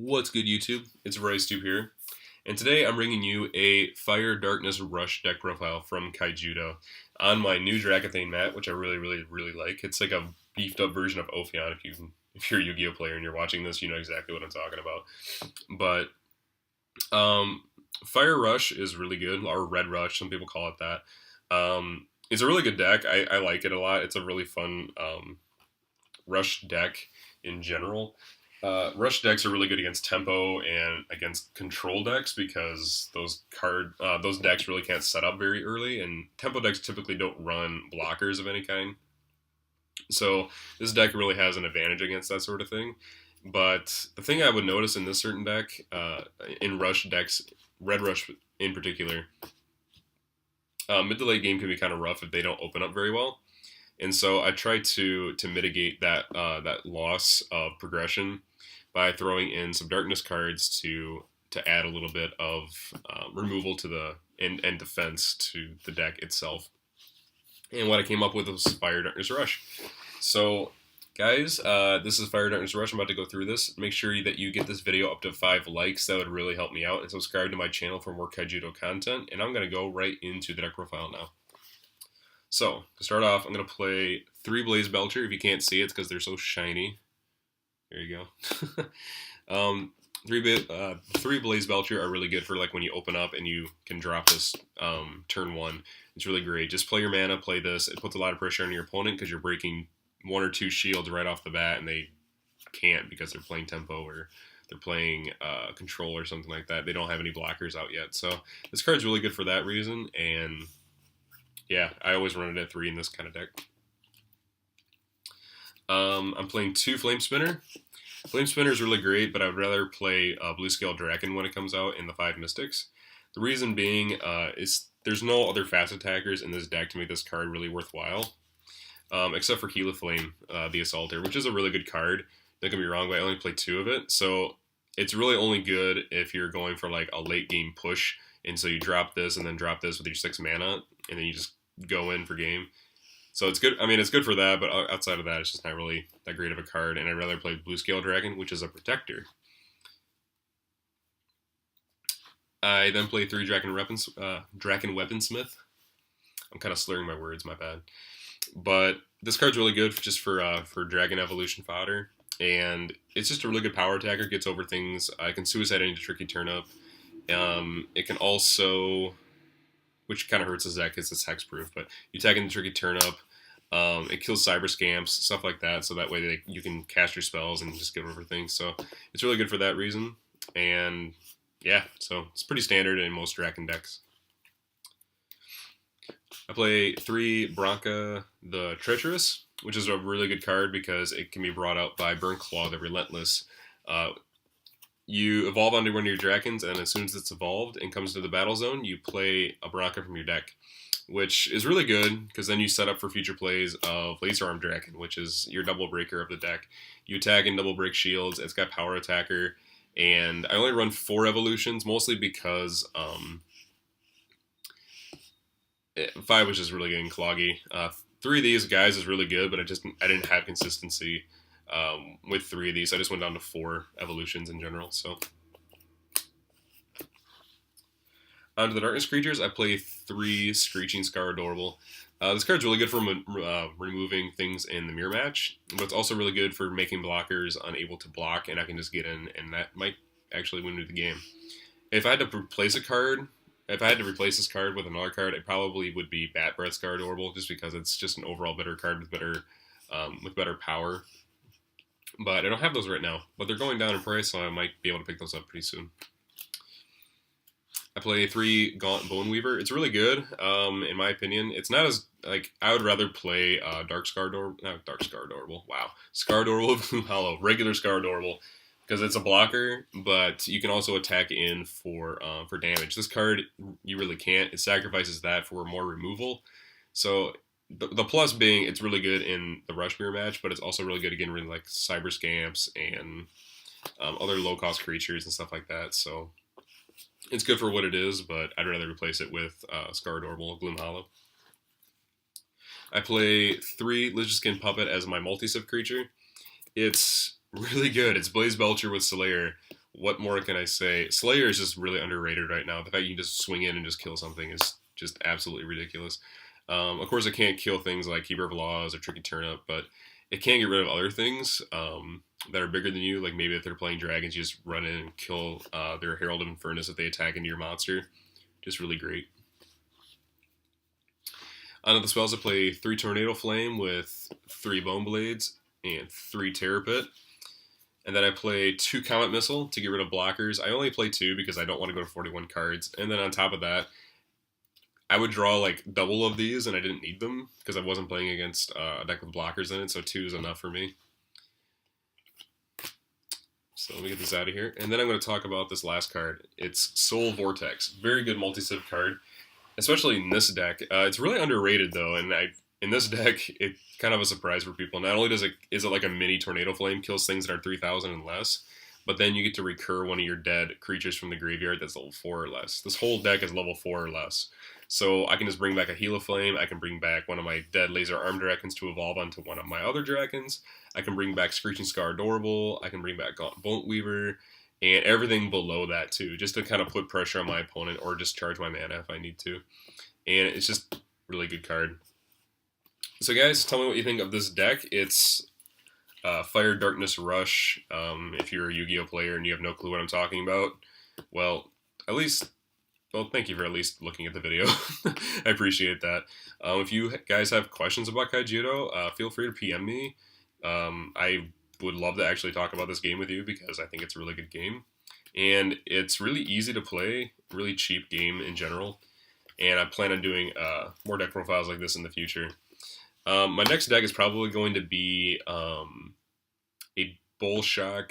What's good, YouTube? It's RiceTube here, and today I'm bringing you a Fire Darkness Rush deck profile from Kaijudo on my new Dracathane mat, which I really like. It's like a beefed up version of Ophion. If you're a Yu-Gi-Oh player and you're watching this, you know exactly what I'm talking about. But Fire Rush is really good, or Red Rush, some people call it that. It's a really good deck. I like it a lot. It's a really fun Rush deck in general. Rush decks are really good against tempo and against control decks because those decks really can't set up very early, and tempo decks typically don't run blockers of any kind. So this deck really has an advantage against that sort of thing. But the thing I would notice in this certain deck, in Rush decks, Red Rush in particular, mid to late game can be kind of rough if they don't open up very well. And so I try to mitigate that loss of progression by throwing in some darkness cards to add a little bit of removal to the and defense to the deck itself. And what I came up with was Fire Darkness Rush. So, guys, this is Fire Darkness Rush. I'm about to go through this. Make sure that you get this video up to 5 likes. That would really help me out. And subscribe to my channel for more Kaijudo content. And I'm going to go right into the deck profile now. So, to start off, I'm going to play 3 Blaze Belcher. If you can't see it, it's because they're so shiny. There you go. 3 Blaze Belcher are really good for like when you open up and you can drop this turn 1. It's really great. Just play your mana, play this. It puts a lot of pressure on your opponent because you're breaking 1 or 2 shields right off the bat, and they can't because they're playing tempo or they're playing control or something like that. They don't have any blockers out yet. So this card's really good for that reason, and yeah, I always run it at 3 in this kind of deck. I'm playing 2 Flame Spinner. Flame Spinner is really great, but I would rather play Blue Scale Draken when it comes out in the 5 Mystics. The reason being is there's no other fast attackers in this deck to make this card really worthwhile, except for Keela Flame, the Assaulter, which is a really good card. Don't get me wrong, but I only play 2 of it, so it's really only good if you're going for like a late game push, and so you drop this and then drop this with your 6 mana, and then you just go in for game. So it's good. I mean, it's good for that, but outside of that, it's just not really that great of a card. And I'd rather play Blue Scale Dragon, which is a protector. I then play 3 Draken Weaponsmith. I'm kind of slurring my words, my bad. But this card's really good just for Dragon Evolution fodder, and it's just a really good power attacker. Gets over things. I can suicide into Tricky Turnip. It can also, which kind of hurts his deck because it's hexproof, but you attack into Tricky Turnip. It kills cyber scamps, stuff like that, so that way you can cast your spells and just get over things. So it's really good for that reason. And yeah, so it's pretty standard in most Draken decks. I play 3 Bronca the Treacherous, which is a really good card because it can be brought out by Burn Claw the Relentless. You evolve onto one of your Drakens, and as soon as it's evolved and comes to the battle zone, you play a Bronca from your deck, which is really good because then you set up for future plays of Laser Arm Draken, which is your double breaker of the deck. You attack and double break shields. It's got power attacker, and I only run 4 evolutions, mostly because 5 was just really getting cloggy. 3 of these guys is really good, but I didn't have consistency with 3 of these. I just went down to 4 evolutions in general. So onto the Darkness creatures, I play 3 Screeching Scar Adorable. This card's really good for removing things in the mirror match, but it's also really good for making blockers unable to block, and I can just get in, and that might actually win me the game. If I had to replace this card with another card, it probably would be Bat Breath Scar Adorable, just because it's just an overall better card with better power. But I don't have those right now, but they're going down in price, so I might be able to pick those up pretty soon. I play 3 Gaunt Boneweaver. It's really good, in my opinion. It's not as, like, I would rather play Scardorable with Gloom Hollow, regular Scardorable, because it's a blocker, but you can also attack in for damage. This card, you really can't. It sacrifices that for more removal. So the plus being it's really good in the Rush Mirror match, but it's also really good again in like Cyber Scamps and other low-cost creatures and stuff like that. So it's good for what it is, but I'd rather replace it with Scardorable, Gloom Hollow. I play 3 Lizard Skin Puppet as my multi-sip creature. It's really good. It's Blaze Belcher with Slayer. what more can I say? Slayer is just really underrated right now. The fact you can just swing in and just kill something is just absolutely ridiculous. Of course, it can't kill things like Keeper of Laws or Tricky Turnip, but it can get rid of other things that are bigger than you. Like maybe if they're playing dragons, you just run in and kill their Herald of Infernus if they attack into your monster. Just really great. On the spells, I play 3 Tornado Flame with 3 Bone Blades and 3 Terror Pit. And then I play 2 Comet Missile to get rid of blockers. I only play 2 because I don't want to go to 41 cards. And then on top of that, I would draw like double of these, and I didn't need them because I wasn't playing against a deck with blockers in it, so 2 is enough for me. So let me get this out of here. And then I'm going to talk about this last card. It's Soul Vortex. Very good multi-civ card, especially in this deck. It's really underrated, though, and in this deck, it's kind of a surprise for people. Not only is it like a mini Tornado Flame, kills things that are 3,000 and less, but then you get to recur one of your dead creatures from the graveyard that's level 4 or less. This whole deck is level 4 or less. So I can just bring back a Heal of Flame, I can bring back one of my dead Laser Arm Dragons to evolve onto one of my other dragons, I can bring back Screeching Scar Adorable, I can bring back Gaunt Bolt Weaver, and everything below that too, just to kind of put pressure on my opponent or just charge my mana if I need to. And it's just a really good card. So guys, tell me what you think of this deck. It's Fire Darkness Rush. If you're a Yu-Gi-Oh player and you have no clue what I'm talking about, well, thank you for at least looking at the video. I appreciate that. If you guys have questions about Kaijudo, feel free to PM me. I would love to actually talk about this game with you because I think it's a really good game. And it's really easy to play, really cheap game in general. And I plan on doing more deck profiles like this in the future. My next deck is probably going to be a Bullshock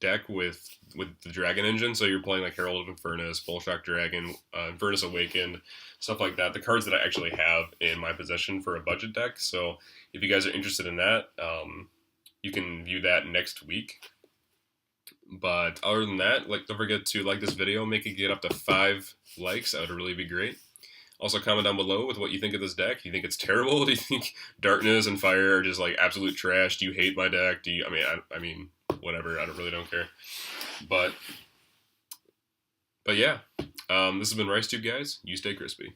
deck with the Dragon Engine. So you're playing like Herald of Infernus, Bullshock Dragon, Infernus Awakened, stuff like that. The cards that I actually have in my possession for a budget deck. So if you guys are interested in that, you can view that next week. But other than that, don't forget to like this video, make it get up to 5 likes. That would really be great. Also, comment down below with what you think of this deck. Do you think it's terrible? Do you think Darkness and Fire are just like absolute trash? Do you hate my deck? I mean, whatever. I don't care. But yeah, this has been RiceTube, guys. You stay crispy.